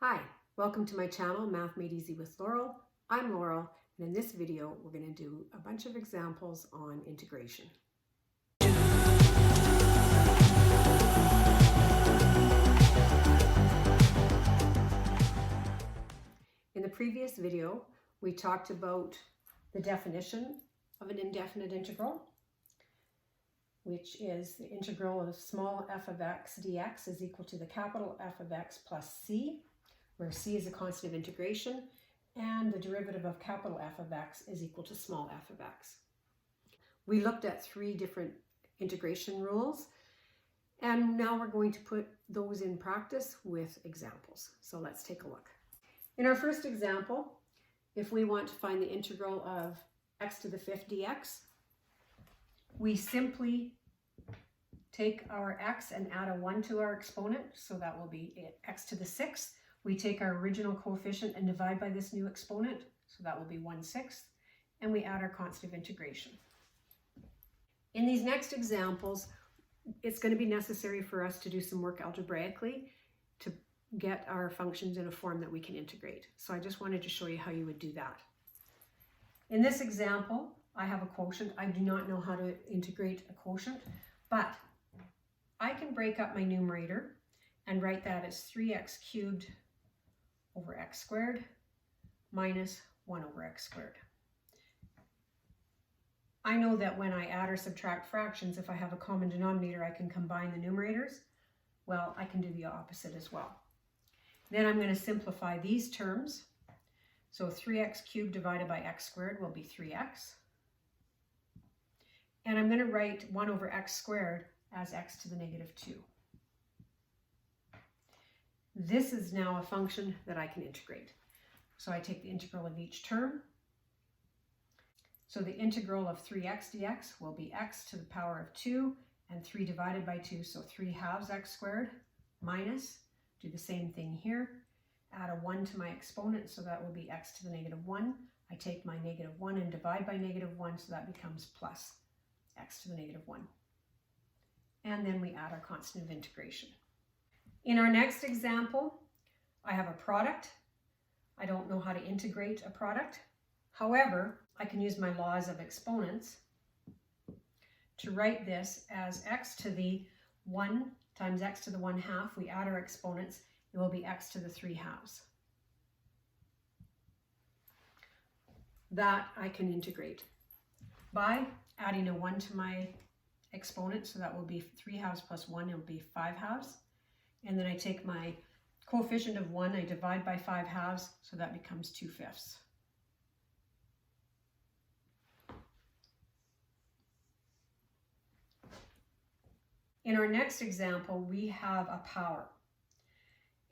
Hi, welcome to my channel, Math Made Easy with Laurel. I'm Laurel, and in this video, we're going to do a bunch of examples on integration. In the previous video, we talked about the definition of an indefinite integral, which is the integral of small f of x dx is equal to the capital F of x plus c, where c is a constant of integration, and the derivative of capital F of x is equal to small f of x. We looked at three different integration rules, and now we're going to put those in practice with examples. So let's take a look. In our first example, if we want to find the integral of x to the fifth dx, we simply take our x and add a 1 to our exponent, so that will be x to the sixth. We take our original coefficient and divide by this new exponent, so that will be 1/6, and we add our constant of integration. In these next examples, it's going to be necessary for us to do some work algebraically to get our functions in a form that we can integrate. So I just wanted to show you how you would do that. In this example, I have a quotient. I do not know how to integrate a quotient, but I can break up my numerator and write that as 3x cubed over x squared minus 1 over x squared. I know that when I add or subtract fractions, if I have a common denominator, I can combine the numerators. Well, I can do the opposite as well. Then I'm going to simplify these terms. So 3x cubed divided by x squared will be 3x. And I'm going to write 1 over x squared as x to the negative 2. This is now a function that I can integrate. So I take the integral of each term. So the integral of 3x dx will be x to the power of 2 and 3 divided by 2, so 3 halves x squared minus, do the same thing here, add a 1 to my exponent, so that will be x to the negative 1. I take my negative 1 and divide by negative 1, so that becomes plus x to the negative 1. And then we add our constant of integration. In our next example, I have a product. I don't know how to integrate a product. However, I can use my laws of exponents to write this as x to the 1 times x to the 1/2. We add our exponents, it will be x to the 3 halves. That I can integrate by adding a 1 to my exponent, so that will be 3 halves plus 1, it will be 5 halves. And then I take my coefficient of 1, I divide by 5 halves, so that becomes 2/5. In our next example, we have a power.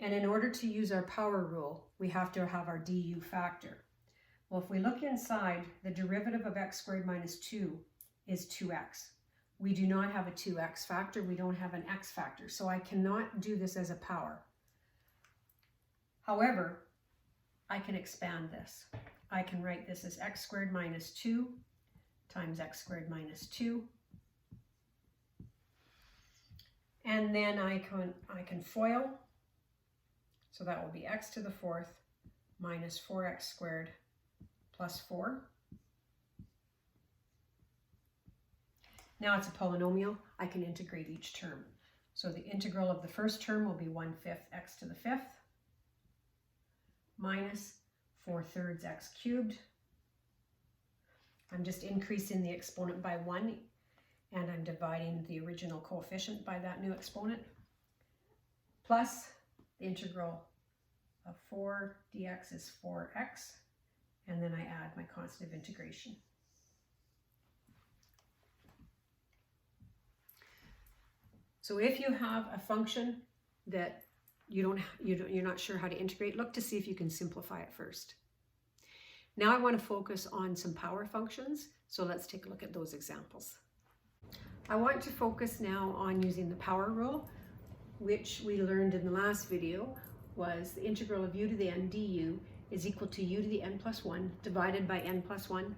And in order to use our power rule, we have to have our du factor. Well, if we look inside, the derivative of x squared minus 2 is 2x. We do not have a 2x factor, we don't have an x factor, so I cannot do this as a power. However, I can expand this. I can write this as x squared minus 2 times x squared minus 2. And then I can FOIL, so that will be x to the 4th minus 4x squared plus 4. Now it's a polynomial. I can integrate each term. So the integral of the first term will be 1/5 x to the 5th minus 4/3 x cubed. I'm just increasing the exponent by 1, and I'm dividing the original coefficient by that new exponent, plus the integral of 4 dx is 4x, and then I add my constant of integration. So if you have a function that you're not sure how to integrate, look to see if you can simplify it first. Now I want to focus on some power functions, so let's take a look at those examples. I want to focus now on using the power rule, which we learned in the last video was the integral of u to the n du is equal to u to the n plus 1 divided by n plus 1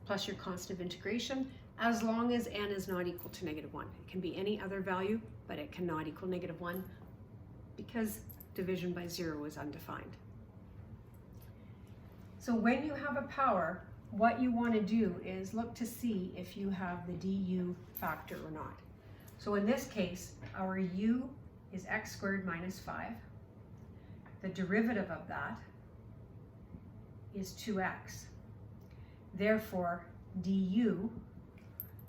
plus your constant of integration, as long as n is not equal to negative 1. It can be any other value, but it cannot equal negative 1 because division by 0 is undefined. So when you have a power, what you want to do is look to see if you have the du factor or not. So in this case, our u is x squared minus 5. The derivative of that is 2x. Therefore, du,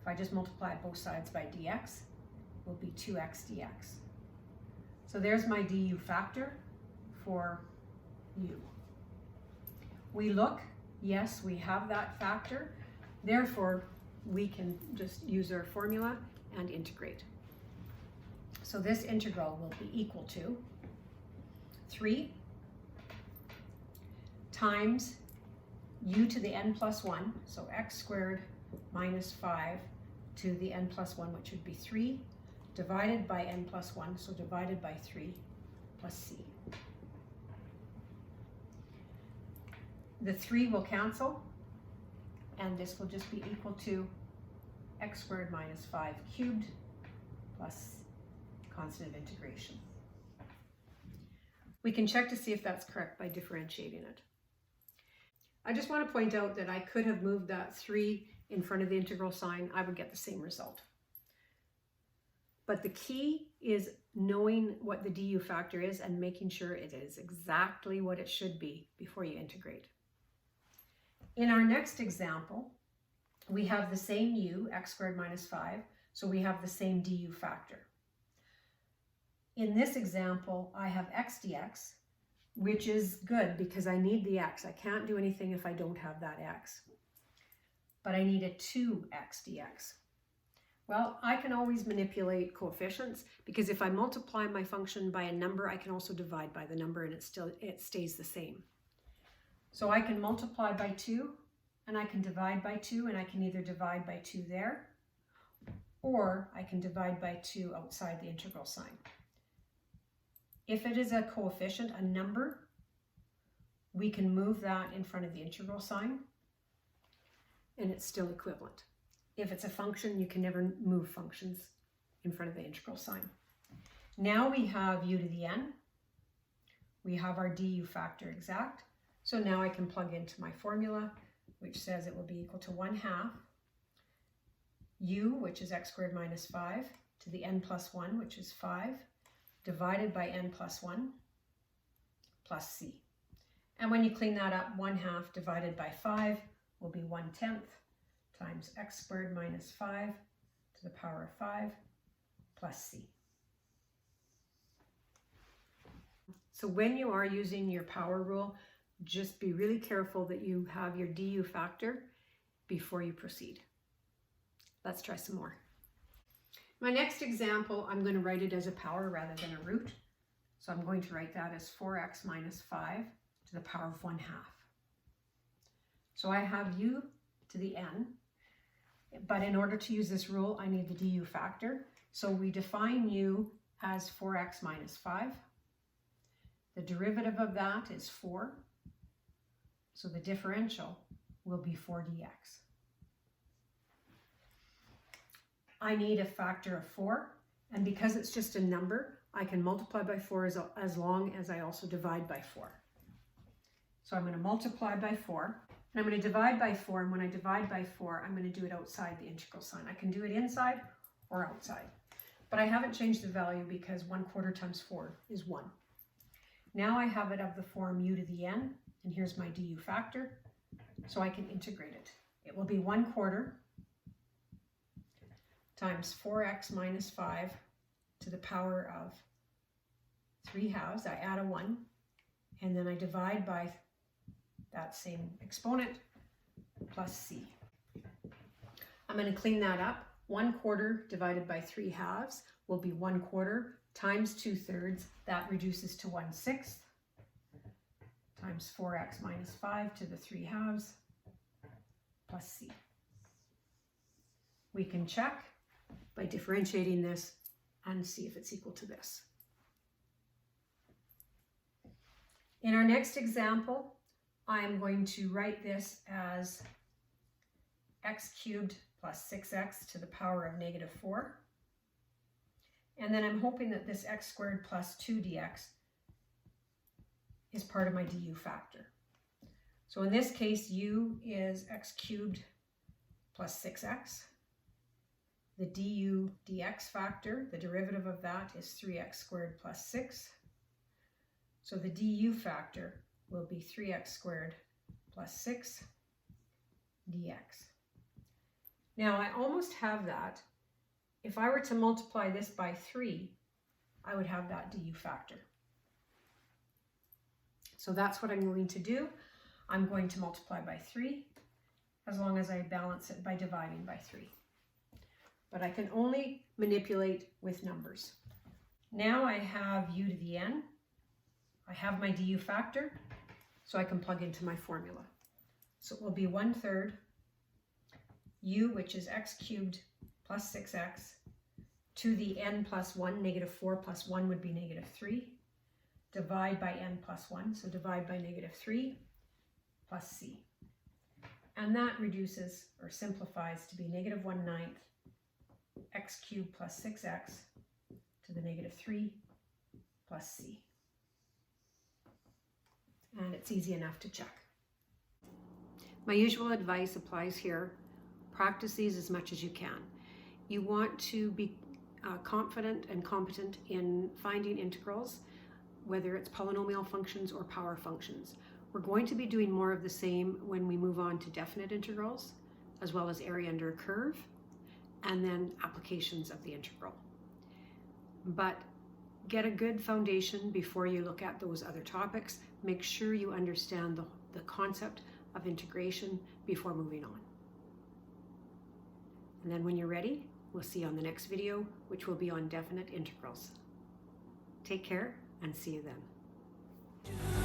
if I just multiply both sides by dx, will be 2x dx. So there's my du factor for u. We look, yes, we have that factor. Therefore, we can just use our formula and integrate. So this integral will be equal to 3 times u to the n plus 1, so x squared minus 5 to the n plus 1, which would be 3, divided by n plus 1, so divided by 3 plus c. The 3 will cancel, and this will just be equal to x squared minus 5 cubed plus constant of integration. We can check to see if that's correct by differentiating it. I just want to point out that I could have moved that 3 in front of the integral sign. I would get the same result. But the key is knowing what the du factor is and making sure it is exactly what it should be before you integrate. In our next example, we have the same u, x squared minus 5, so we have the same du factor. In this example, I have x dx, which is good because I need the x. I can't do anything if I don't have that x. But I need a 2x dx. Well, I can always manipulate coefficients because if I multiply my function by a number, I can also divide by the number and it stays the same. So I can multiply by 2 and I can divide by 2, and I can either divide by 2 there or I can divide by 2 outside the integral sign. If it is a coefficient, a number, we can move that in front of the integral sign and it's still equivalent. If it's a function, you can never move functions in front of the integral sign. Now we have u to the n. We have our du factor exact. So now I can plug into my formula, which says it will be equal to 1/2 u, which is x squared minus 5, to the n plus 1, which is 5, divided by n plus 1, plus c. And when you clean that up, 1/2 divided by 5 will be 1/10 times x squared minus 5 to the power of 5 plus c. So when you are using your power rule, just be really careful that you have your du factor before you proceed. Let's try some more. My next example, I'm going to write it as a power rather than a root. So I'm going to write that as 4x minus 5 to the power of 1/2. So I have u to the n, but in order to use this rule, I need the du factor. So we define u as 4x minus 5. The derivative of that is 4. So the differential will be 4 dx. I need a factor of 4, and because it's just a number, I can multiply by 4 as long as I also divide by 4. So I'm going to multiply by 4, and I'm going to divide by 4, and when I divide by 4, I'm going to do it outside the integral sign. I can do it inside or outside, but I haven't changed the value because 1/4 times 4 is 1. Now I have it of the form u to the n, and here's my du factor, so I can integrate it. It will be 1/4 times 4x minus 5 to the power of 3/2. I add a 1, and then I divide by that same exponent plus c. I'm going to clean that up. 1/4 divided by 3/2 will be 1/4 times 2/3. That reduces to 1/6 times 4x minus 5 to the 3/2 plus c. We can check by differentiating this and see if it's equal to this. In our next example, I am going to write this as x cubed plus 6x to the power of -4. And then I'm hoping that this x squared plus 2 dx is part of my du factor. So in this case, u is x cubed plus 6x. The du dx factor, the derivative of that is 3x squared plus 6. So the du factor will be 3x squared plus 6 dx. Now I almost have that. If I were to multiply this by 3, I would have that du factor. So that's what I'm going to do. I'm going to multiply by 3 as long as I balance it by dividing by 3. But I can only manipulate with numbers. Now I have u to the n. I have my du factor, so I can plug into my formula. So it will be 1/3 u, which is x cubed plus 6x, to the n plus 1, -4 plus 1 would be -3, divide by n plus 1, so divide by -3, plus c. And that reduces or simplifies to be -1/9 x cubed plus 6x to the -3 plus c. And it's easy enough to check. My usual advice applies here. Practice these as much as you can. You want to be confident and competent in finding integrals, whether it's polynomial functions or power functions. We're going to be doing more of the same when we move on to definite integrals, as well as area under a curve, and then applications of the integral. But get a good foundation before you look at those other topics. Make sure you understand the concept of integration before moving on. And then when you're ready, we'll see you on the next video, which will be on definite integrals. Take care and see you then.